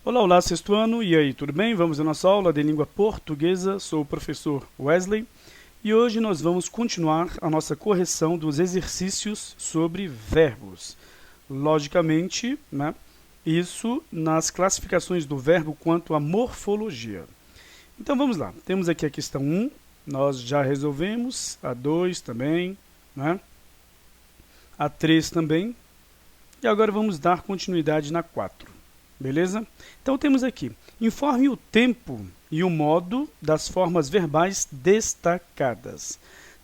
Olá, olá, sexto ano, e aí, tudo bem? Vamos à nossa aula de língua portuguesa, sou o professor Wesley, e hoje nós vamos continuar a nossa correção dos exercícios sobre verbos. Logicamente, né, isso nas classificações do verbo quanto à morfologia. Então vamos lá, temos aqui a questão 1, nós já resolvemos, a 2 também, né, a 3 também, e agora vamos dar continuidade na 4. Beleza? Então temos aqui, informe o tempo e o modo das formas verbais destacadas.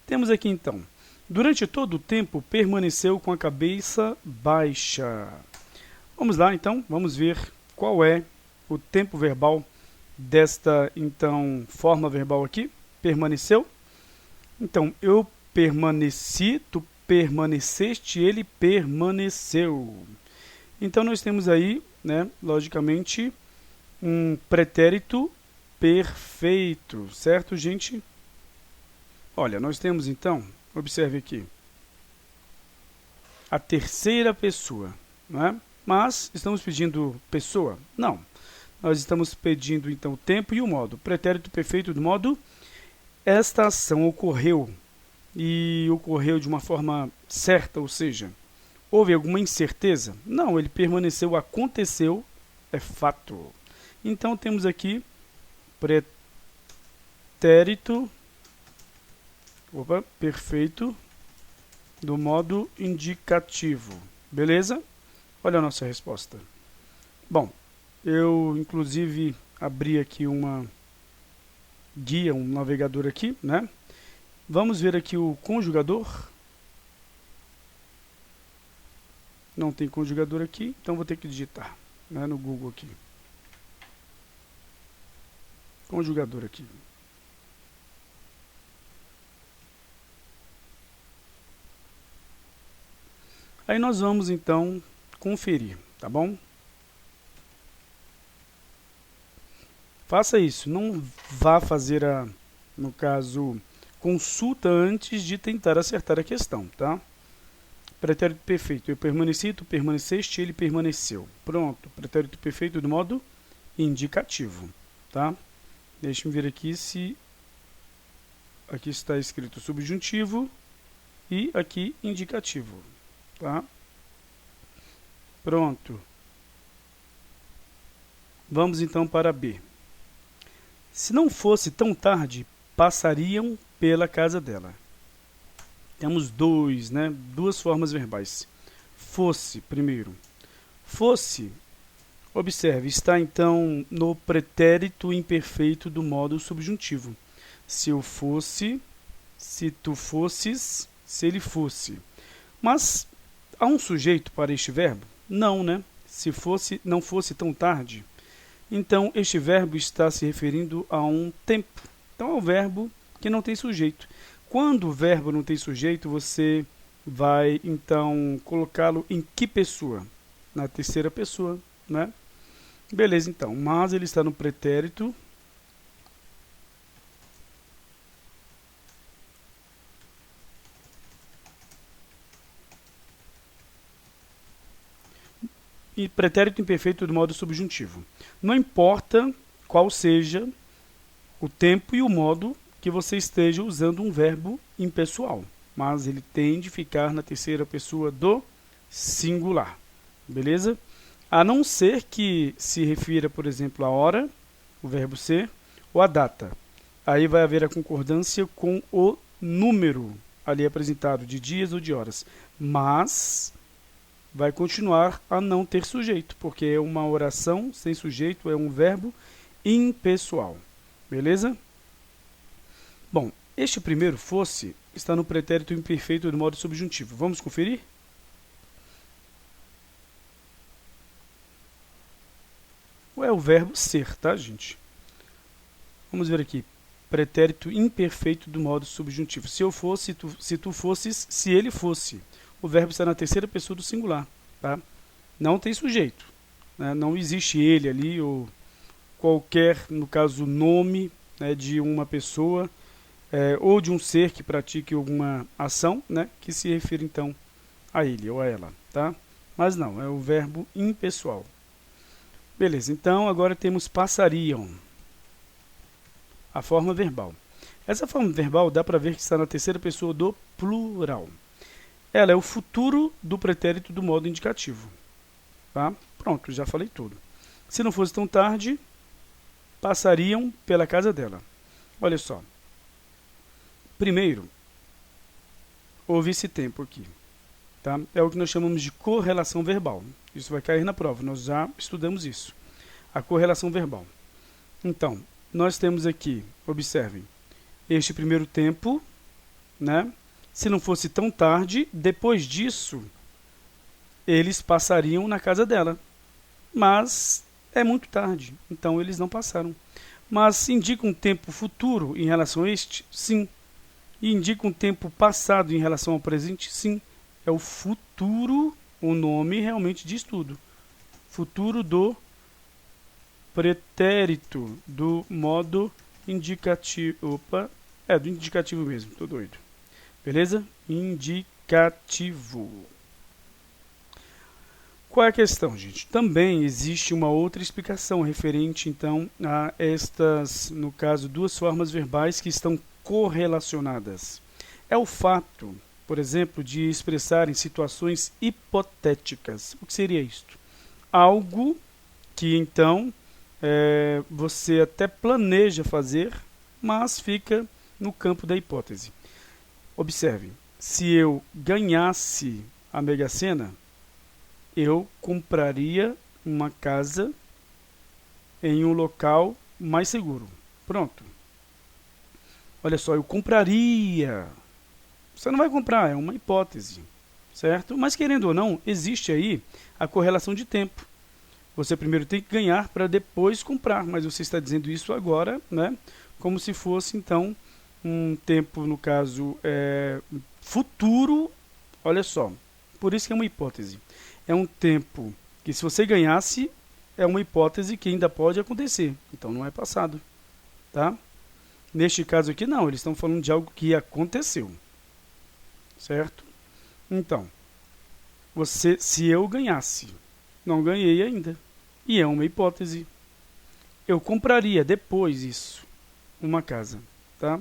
Temos aqui então, durante todo o tempo permaneceu com a cabeça baixa. Vamos lá então, vamos ver qual é o tempo verbal desta então forma verbal aqui. Permaneceu. Então, eu permaneci, tu permaneceste, ele permaneceu. Então nós temos aí, né, logicamente, um pretérito perfeito, certo, gente? Olha, nós temos então, observe aqui, a terceira pessoa, né? Mas estamos pedindo pessoa? Não. Nós estamos pedindo então o tempo e o modo. Pretérito perfeito do modo, esta ação ocorreu e ocorreu de uma forma certa, ou seja, houve alguma incerteza? Não, ele permaneceu, aconteceu, é fato. Então temos aqui pretérito perfeito do modo indicativo. Beleza? Olha a nossa resposta. Bom, eu inclusive abri aqui uma guia, um navegador aqui, né? Vamos ver aqui o conjugador. Não tem conjugador aqui, então vou ter que digitar, né, no Google aqui. Conjugador aqui. Aí nós vamos então conferir, tá bom? Faça isso, não vá fazer no caso, consulta antes de tentar acertar a questão, tá? Pretérito perfeito, eu permaneci, tu permaneceste, ele permaneceu. Pronto, pretérito perfeito do modo indicativo, tá? Deixa eu ver aqui se aqui está escrito subjuntivo e aqui indicativo, tá? Pronto. Vamos então para B. Se não fosse tão tarde, passariam pela casa dela. Temos duas formas verbais. Fosse, primeiro. Fosse, observe, está então no pretérito imperfeito do modo subjuntivo. Se eu fosse, se tu fosses, se ele fosse. Mas há um sujeito para este verbo? Não, né? Se fosse, não fosse tão tarde. Então, este verbo está se referindo a um tempo. Então, é um verbo que não tem sujeito. Quando o verbo não tem sujeito, você vai, então, colocá-lo em que pessoa? Na terceira pessoa, né? Beleza, então. Mas ele está no pretérito. E pretérito imperfeito do modo subjuntivo. Não importa qual seja o tempo e o modo que você esteja usando um verbo impessoal, mas ele tem de ficar na terceira pessoa do singular, beleza? A não ser que se refira, por exemplo, à hora, o verbo ser, ou à data. Aí vai haver a concordância com o número ali apresentado, de dias ou de horas, mas vai continuar a não ter sujeito, porque é uma oração sem sujeito, é um verbo impessoal, beleza? Bom, este primeiro fosse está no pretérito imperfeito do modo subjuntivo. Vamos conferir? É o verbo ser, tá, gente? Vamos ver aqui. Pretérito imperfeito do modo subjuntivo. Se eu fosse, se tu fosses, se ele fosse. O verbo está na terceira pessoa do singular, tá? Não tem sujeito, né? Não existe ele ali, ou qualquer, no caso, nome, né, de uma pessoa, ou de um ser que pratique alguma ação, né, que se refira então a ele ou a ela, tá? Mas não, é o verbo impessoal. Beleza, então agora temos passariam. A forma verbal. Essa forma verbal dá para ver que está na terceira pessoa do plural. Ela é o futuro do pretérito do modo indicativo. Tá? Pronto, já falei tudo. Se não fosse tão tarde, passariam pela casa dela. Olha só. Primeiro, houve esse tempo aqui. Tá? É o que nós chamamos de correlação verbal. Isso vai cair na prova, nós já estudamos isso. A correlação verbal. Então, nós temos aqui, observem, este primeiro tempo, né? Se não fosse tão tarde, depois disso, eles passariam na casa dela. Mas é muito tarde, então eles não passaram. Mas indica um tempo futuro em relação a este? Sim. E indica um tempo passado em relação ao presente? Sim. É o futuro, o nome realmente diz tudo. Futuro do pretérito do modo indicativo. Opa, é do indicativo mesmo, tô doido. Beleza? Indicativo. Qual é a questão, gente? Também existe uma outra explicação referente, então, a estas, no caso, duas formas verbais que estão correlacionadas. É o fato, por exemplo, de expressarem situações hipotéticas. O que seria isto? Algo que, então, você até planeja fazer, mas fica no campo da hipótese. Observe, se eu ganhasse a Mega Sena, eu compraria uma casa em um local mais seguro. Pronto. Olha só, eu compraria. Você não vai comprar, é uma hipótese, certo? Mas querendo ou não, existe aí a correlação de tempo. Você primeiro tem que ganhar para depois comprar, mas você está dizendo isso agora, né? Como se fosse, então, um tempo, no caso, futuro. Olha só, por isso que é uma hipótese. É um tempo que, se você ganhasse, é uma hipótese que ainda pode acontecer. Então, não é passado. Tá? Neste caso aqui, não. Eles estão falando de algo que aconteceu. Certo? Então, se eu ganhasse, não ganhei ainda. E é uma hipótese. Eu compraria depois isso, uma casa. Tá?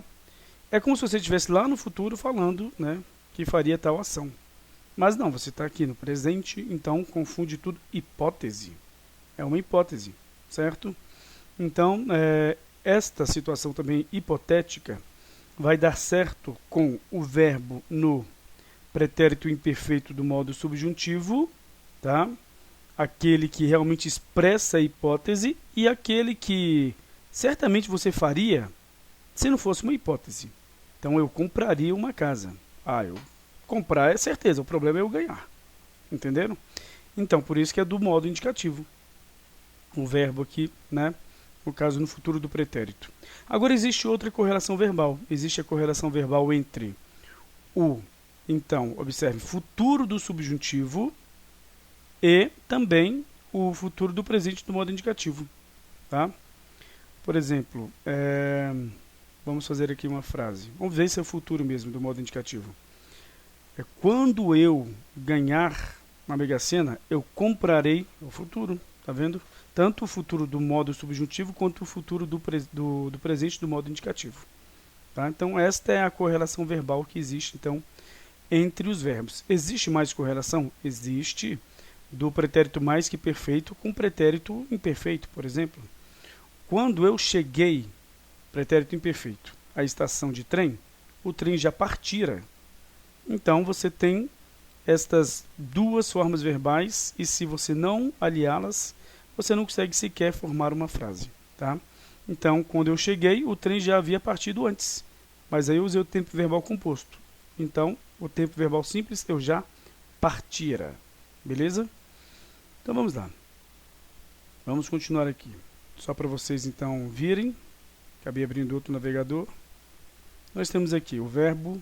É como se você estivesse lá no futuro falando, né, que faria tal ação. Mas não, você está aqui no presente, então confunde tudo. Hipótese. É uma hipótese, certo? Então, esta situação também hipotética vai dar certo com o verbo no pretérito imperfeito do modo subjuntivo, tá? Aquele que realmente expressa a hipótese e aquele que certamente você faria se não fosse uma hipótese. Então, eu compraria uma casa. Eu comprar é certeza, o problema é eu ganhar. Entenderam? Então, por isso que é do modo indicativo. O verbo aqui, né? No caso, no futuro do pretérito. Agora, existe outra correlação verbal. Existe a correlação verbal entre então, observe, futuro do subjuntivo e também o futuro do presente do modo indicativo. Tá? Por exemplo, vamos fazer aqui uma frase. Vamos ver se é o futuro mesmo do modo indicativo. Quando eu ganhar uma Mega Sena, eu comprarei o futuro. Tá vendo? Tanto o futuro do modo subjuntivo quanto o futuro do presente do modo indicativo. Tá? Então, esta é a correlação verbal que existe, então, entre os verbos. Existe mais correlação? Existe, do pretérito mais que perfeito com pretérito imperfeito, por exemplo. Quando eu cheguei, pretérito imperfeito, à estação de trem, o trem já partira. Então, você tem estas duas formas verbais e, se você não aliá-las, você não consegue sequer formar uma frase. Tá? Então, quando eu cheguei, o trem já havia partido antes. Mas aí eu usei o tempo verbal composto. Então, o tempo verbal simples, eu já partira. Beleza? Então, vamos lá. Vamos continuar aqui. Só para vocês, então, virem. Acabei abrindo outro navegador. Nós temos aqui o verbo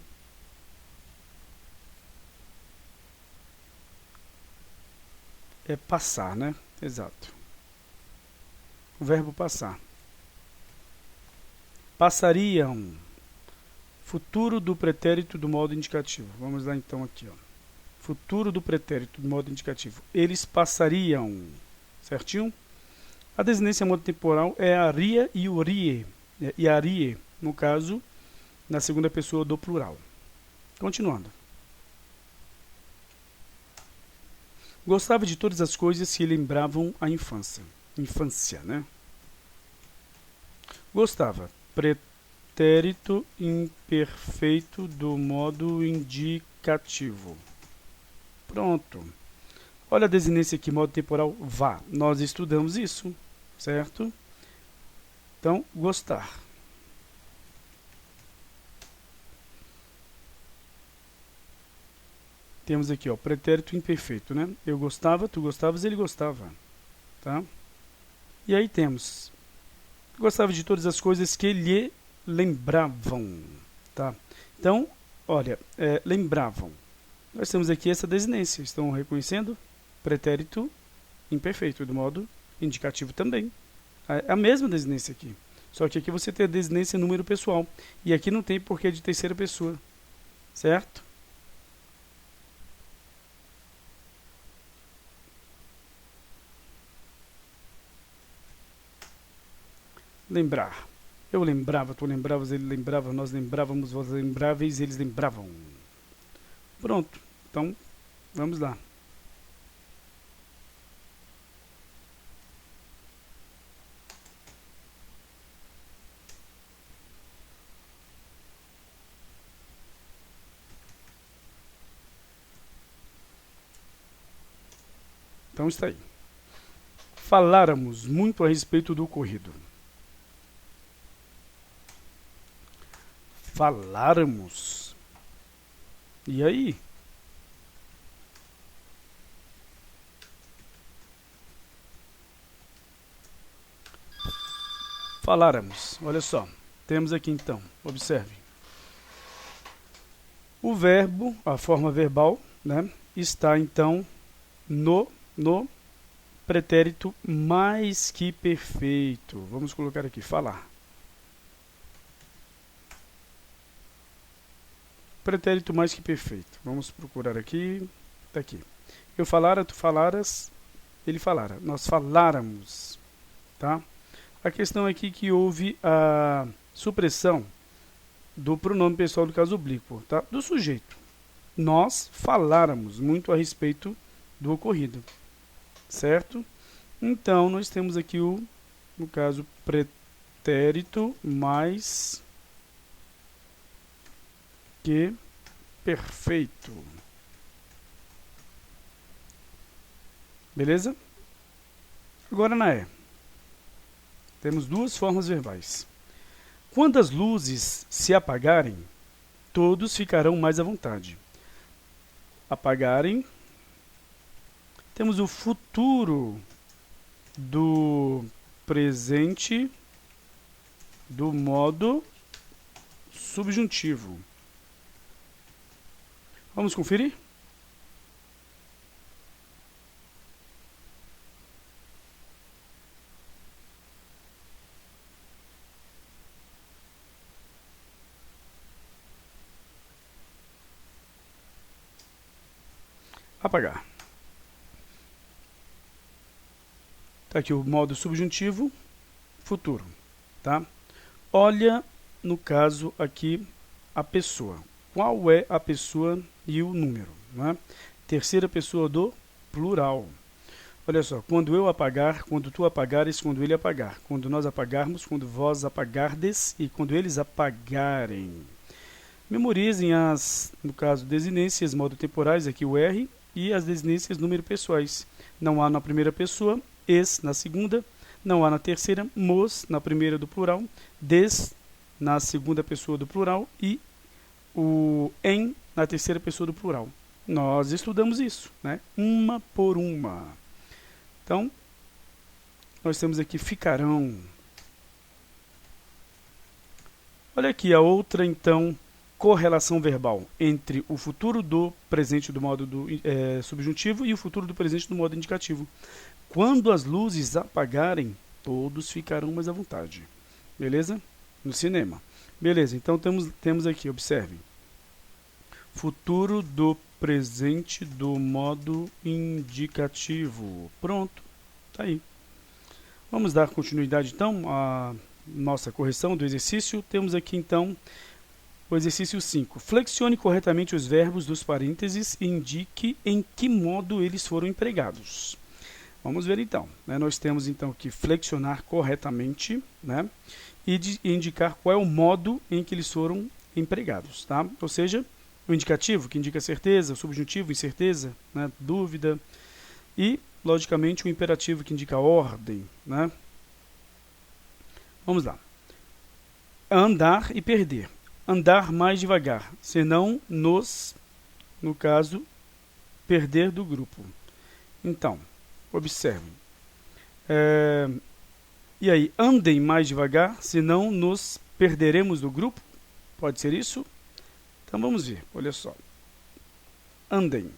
passar, né? Exato. O verbo passar. Passariam. Futuro do pretérito do modo indicativo. Vamos lá então aqui, ó. Futuro do pretérito do modo indicativo. Eles passariam. Certinho? A desinência modo temporal é aria e urie, e arie, no caso, na segunda pessoa do plural. Continuando. Gostava de todas as coisas que lembravam a infância. Infância, né? Gostava. Pretérito imperfeito do modo indicativo. Pronto. Olha a desinência aqui, modo temporal vá. Nós estudamos isso, certo? Então, gostar. Temos aqui, ó, pretérito imperfeito, né? Eu gostava, tu gostavas, ele gostava, tá? E aí temos, gostava de todas as coisas que lhe lembravam, tá? Então, olha, lembravam. Nós temos aqui essa desinência, estão reconhecendo? Pretérito imperfeito, do modo indicativo também. É a mesma desinência aqui, só que aqui você tem a desinência número pessoal, e aqui não tem porque é de terceira pessoa, certo? Lembrar. Eu lembrava, tu lembravas, ele lembrava, nós lembrávamos, vós lembráveis, eles lembravam. Pronto. Então, vamos lá. Então está aí. Faláramos muito a respeito do ocorrido. Faláramos. E aí? Faláramos. Olha só. Temos aqui então. Observe. O verbo, a forma verbal, né, está então no pretérito mais que perfeito. Vamos colocar aqui, falar. Pretérito mais que perfeito. Vamos procurar aqui. Está aqui. Eu falara, tu falaras, ele falara. Nós faláramos. Tá? A questão aqui é que houve a supressão do pronome pessoal do caso oblíquo, tá? Do sujeito. Nós faláramos muito a respeito do ocorrido. Certo? Então, nós temos aqui no caso, pretérito mais que perfeito. Beleza? Agora na E. Temos duas formas verbais. Quando as luzes se apagarem, todos ficarão mais à vontade. Apagarem. Temos o futuro do presente do modo subjuntivo. Vamos conferir? Apagar. Está aqui o modo subjuntivo, futuro. Tá? Olha, no caso aqui, a pessoa. Qual é a pessoa e o número? Né? Terceira pessoa do plural. Olha só, quando eu apagar, quando tu apagares, quando ele apagar. Quando nós apagarmos, quando vós apagardes e quando eles apagarem. Memorizem as, no caso, desinências modo temporais, aqui o R, e as desinências número pessoais. Não há na primeira pessoa, es na segunda, não há na terceira, mos na primeira do plural, des na segunda pessoa do plural e o em na terceira pessoa do plural. Nós estudamos isso, né? Uma por uma. Então, nós temos aqui ficarão. Olha aqui a outra, então, correlação verbal entre o futuro do presente do modo subjuntivo e o futuro do presente do modo indicativo. Quando as luzes apagarem, todos ficarão mais à vontade. Beleza? No cinema. Beleza, então temos aqui, observem. Futuro do presente do modo indicativo. Pronto, tá aí. Vamos dar continuidade, então, à nossa correção do exercício. Temos aqui, então, o exercício 5. Flexione corretamente os verbos dos parênteses e indique em que modo eles foram empregados. Vamos ver, então. Nós temos, então, que flexionar corretamente, né? E indicar qual é o modo em que eles foram empregados, tá? Ou seja, o indicativo, que indica certeza, o subjuntivo, incerteza, né? Dúvida, e, logicamente, o imperativo, que indica ordem, né? Vamos lá. Andar e perder. Andar mais devagar, senão no caso, perder do grupo. Então, observem. E aí, andem mais devagar, senão nos perderemos do grupo? Pode ser isso? Então vamos ver, olha só. Andem.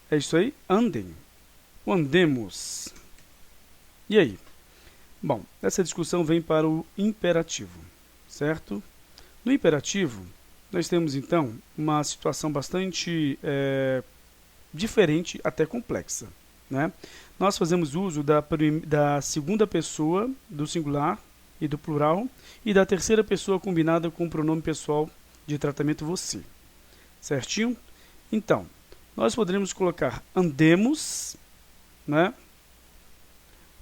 É isso aí? Andem. O andemos. E aí? Bom, essa discussão vem para o imperativo, certo? No imperativo, nós temos então uma situação bastante diferente, até complexa, né? Nós fazemos uso da segunda pessoa do singular e do plural e da terceira pessoa combinada com o pronome pessoal de tratamento você, certinho? Então, nós poderíamos colocar andemos, né?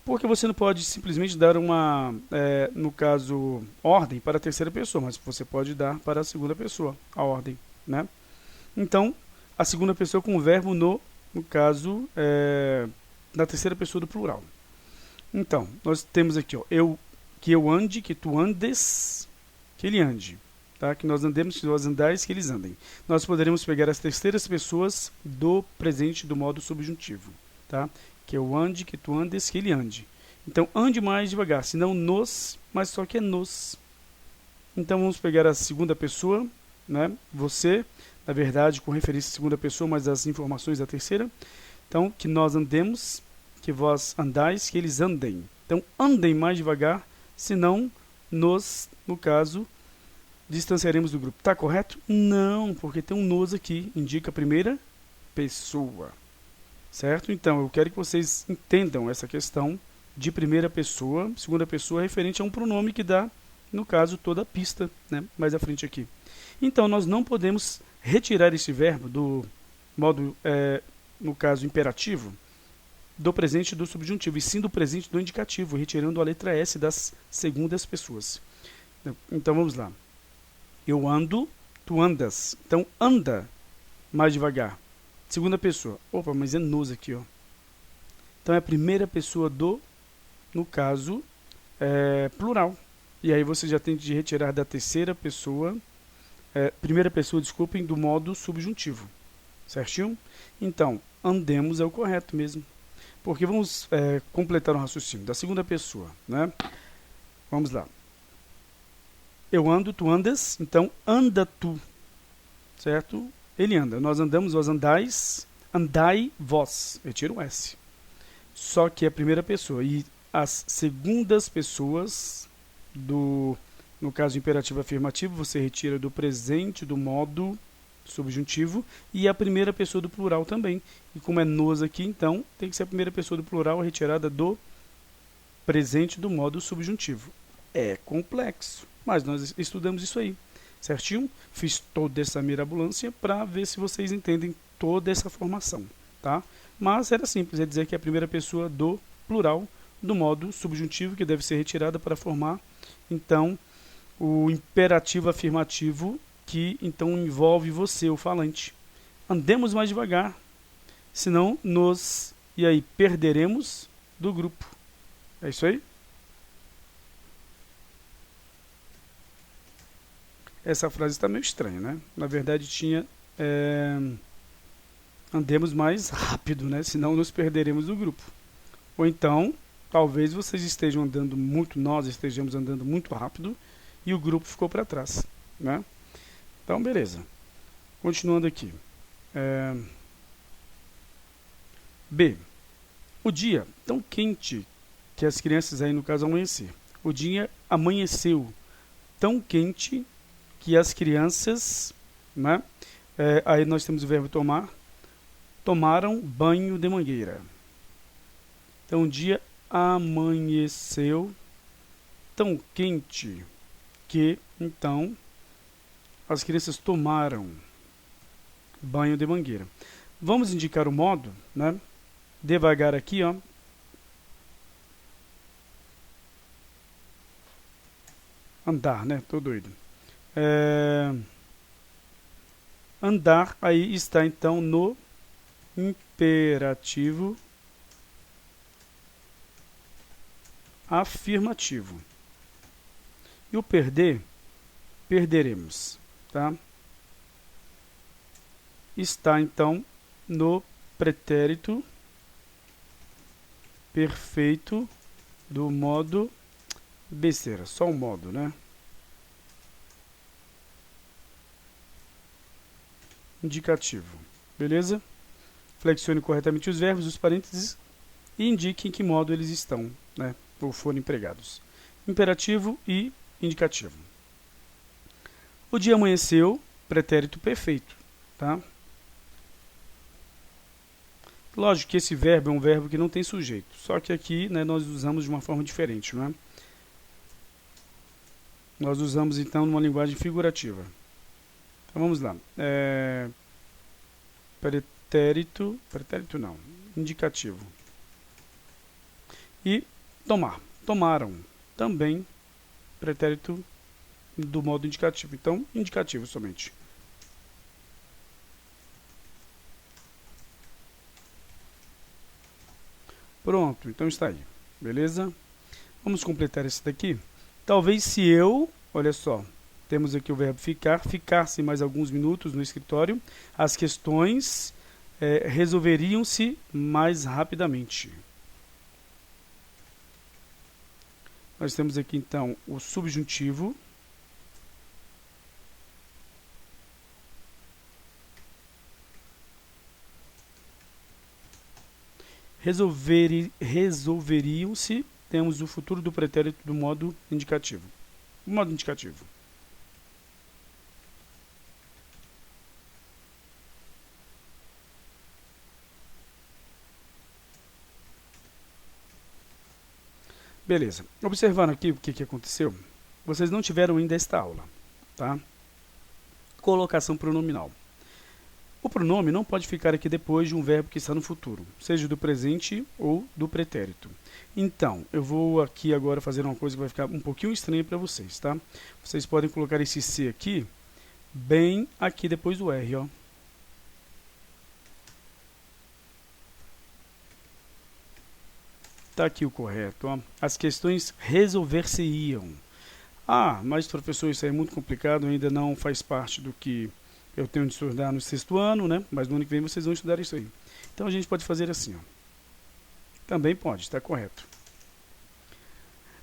Porque você não pode simplesmente dar uma, no caso, ordem para a terceira pessoa, mas você pode dar para a segunda pessoa a ordem, né? Então, a segunda pessoa com o verbo no caso, da terceira pessoa do plural. Então, nós temos aqui, ó, que eu ande, que tu andes, que ele ande. Tá? Que nós andemos, que nós andais, que eles andem. Nós poderemos pegar as terceiras pessoas do presente do modo subjuntivo. Tá? Que eu ande, que tu andes, que ele ande. Então, ande mais devagar, senão nos, mas só que é nos. Então, vamos pegar a segunda pessoa, né? Você, na verdade, com referência à segunda pessoa, mas as informações da terceira. Então, que nós andemos, que vós andais, que eles andem. Então, andem mais devagar, senão nos, no caso, distanciaremos do grupo. Está correto? Não, porque tem um nos aqui, indica a primeira pessoa. Certo? Então, eu quero que vocês entendam essa questão de primeira pessoa, segunda pessoa, referente a um pronome que dá, no caso, toda a pista, né? Mais à frente aqui. Então, nós não podemos retirar esse verbo do modo, no caso, imperativo, do presente do subjuntivo, e sim do presente do indicativo, retirando a letra S das segundas pessoas. Então, vamos lá. Eu ando, tu andas. Então, anda mais devagar. Segunda pessoa. Opa, mas é nos aqui, ó. Então, é a primeira pessoa do, no caso, plural. E aí você já tem de retirar da terceira pessoa, primeira pessoa, desculpem, do modo subjuntivo. Certinho? Então, andemos é o correto mesmo. Porque vamos completar o raciocínio da segunda pessoa, né? Vamos lá. Eu ando, tu andas, então anda tu, certo? Ele anda, nós andamos, vós andais, andai vós, retira o S. Só que é a primeira pessoa, e as segundas pessoas no caso imperativo afirmativo, você retira do presente do modo subjuntivo e a primeira pessoa do plural também. E como é nos aqui, então, tem que ser a primeira pessoa do plural retirada do presente do modo subjuntivo. É complexo, mas nós estudamos isso aí, certinho? Fiz toda essa mirabolância para ver se vocês entendem toda essa formação, tá? Mas era simples, é dizer que é a primeira pessoa do plural do modo subjuntivo que deve ser retirada para formar, então, o imperativo afirmativo que então envolve você, o falante. Andemos mais devagar, senão nos, e aí, perderemos do grupo. É isso aí? Essa frase está meio estranha, né? Na verdade tinha andemos mais rápido, né? Senão nos perderemos do grupo. Ou então, talvez vocês estejam andando muito, nós estejamos andando muito rápido e o grupo ficou para trás, né? Então, beleza. Continuando aqui. B. O dia tão quente que as crianças aí, no caso, amanhecer. O dia amanheceu tão quente que as crianças, né? Aí nós temos o verbo tomar, tomaram banho de mangueira. Então, o dia amanheceu tão quente que, então, as crianças tomaram banho de mangueira. Vamos indicar o modo, né? Devagar aqui, ó. Andar, né? Tô doido. Andar, aí está então no imperativo afirmativo. E o perder, perderemos, tá? Está então no pretérito perfeito do modo besteira, só o modo, né? Indicativo, beleza? Flexione corretamente os verbos, os parênteses e indique em que modo eles estão, né? Ou foram empregados. Imperativo e indicativo. O dia amanheceu, pretérito perfeito, tá? Lógico que esse verbo é um verbo que não tem sujeito, só que aqui, né, nós usamos de uma forma diferente, não é? Nós usamos então numa linguagem figurativa. Então vamos lá. Pretérito não, indicativo. E tomar, tomaram, também pretérito do modo indicativo. Então, indicativo somente. Pronto, então está aí, beleza? Vamos completar esse daqui. Talvez se eu, olha só, temos aqui o verbo ficar, ficasse mais alguns minutos no escritório, as questões resolveriam-se mais rapidamente. Nós temos aqui então o subjuntivo. Resolveriam-se, temos o futuro do pretérito do modo indicativo. Modo indicativo. Beleza. Observando aqui o que aconteceu, vocês não tiveram ainda esta aula, tá? Colocação pronominal. O pronome não pode ficar aqui depois de um verbo que está no futuro, seja do presente ou do pretérito. Então, eu vou aqui agora fazer uma coisa que vai ficar um pouquinho estranha para vocês, tá? Vocês podem colocar esse C aqui, bem aqui depois do R, ó. Tá aqui o correto, ó. As questões resolver-se-iam. Ah, mas professor, isso aí é muito complicado, ainda não faz parte do que eu tenho de estudar no sexto ano, né? Mas no ano que vem vocês vão estudar isso aí. Então a gente pode fazer assim, ó. Também pode, está correto.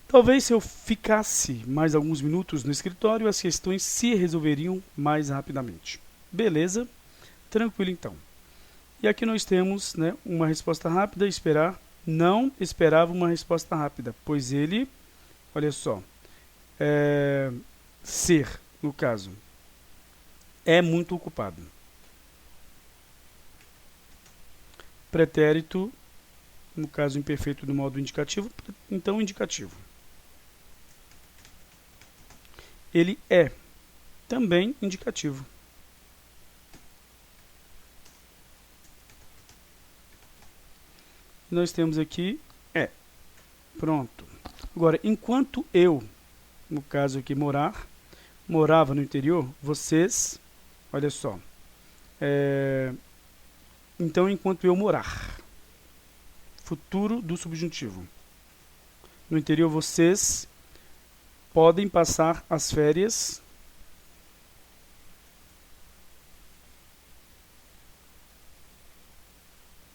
Talvez se eu ficasse mais alguns minutos no escritório, as questões se resolveriam mais rapidamente. Beleza? Tranquilo então. E aqui nós temos, né, uma resposta rápida, esperar. Não esperava uma resposta rápida, pois ele, olha só, ser, no caso, é muito ocupado. Pretérito, no caso imperfeito do modo indicativo, então indicativo. Ele é também indicativo. Nós temos aqui é. Pronto. Agora, enquanto eu, no caso aqui morar, morava no interior, vocês, olha só, então enquanto eu morar, futuro do subjuntivo. No interior vocês podem passar as férias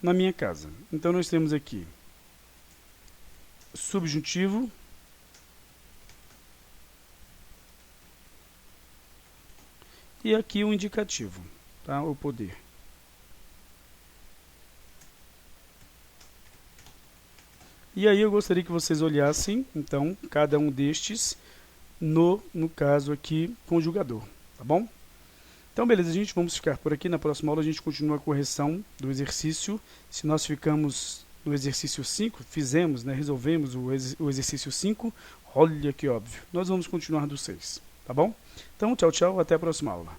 na minha casa. Então nós temos aqui subjuntivo e aqui o indicativo, tá? O poder. E aí eu gostaria que vocês olhassem, então, cada um destes no caso aqui, conjugador, tá bom? Então, beleza, gente, vamos ficar por aqui. Na próxima aula a gente continua a correção do exercício. Se nós ficamos no exercício 5, fizemos, né, resolvemos o exercício 5, olha que óbvio. Nós vamos continuar do 6, tá bom? Então, tchau, tchau, até a próxima aula.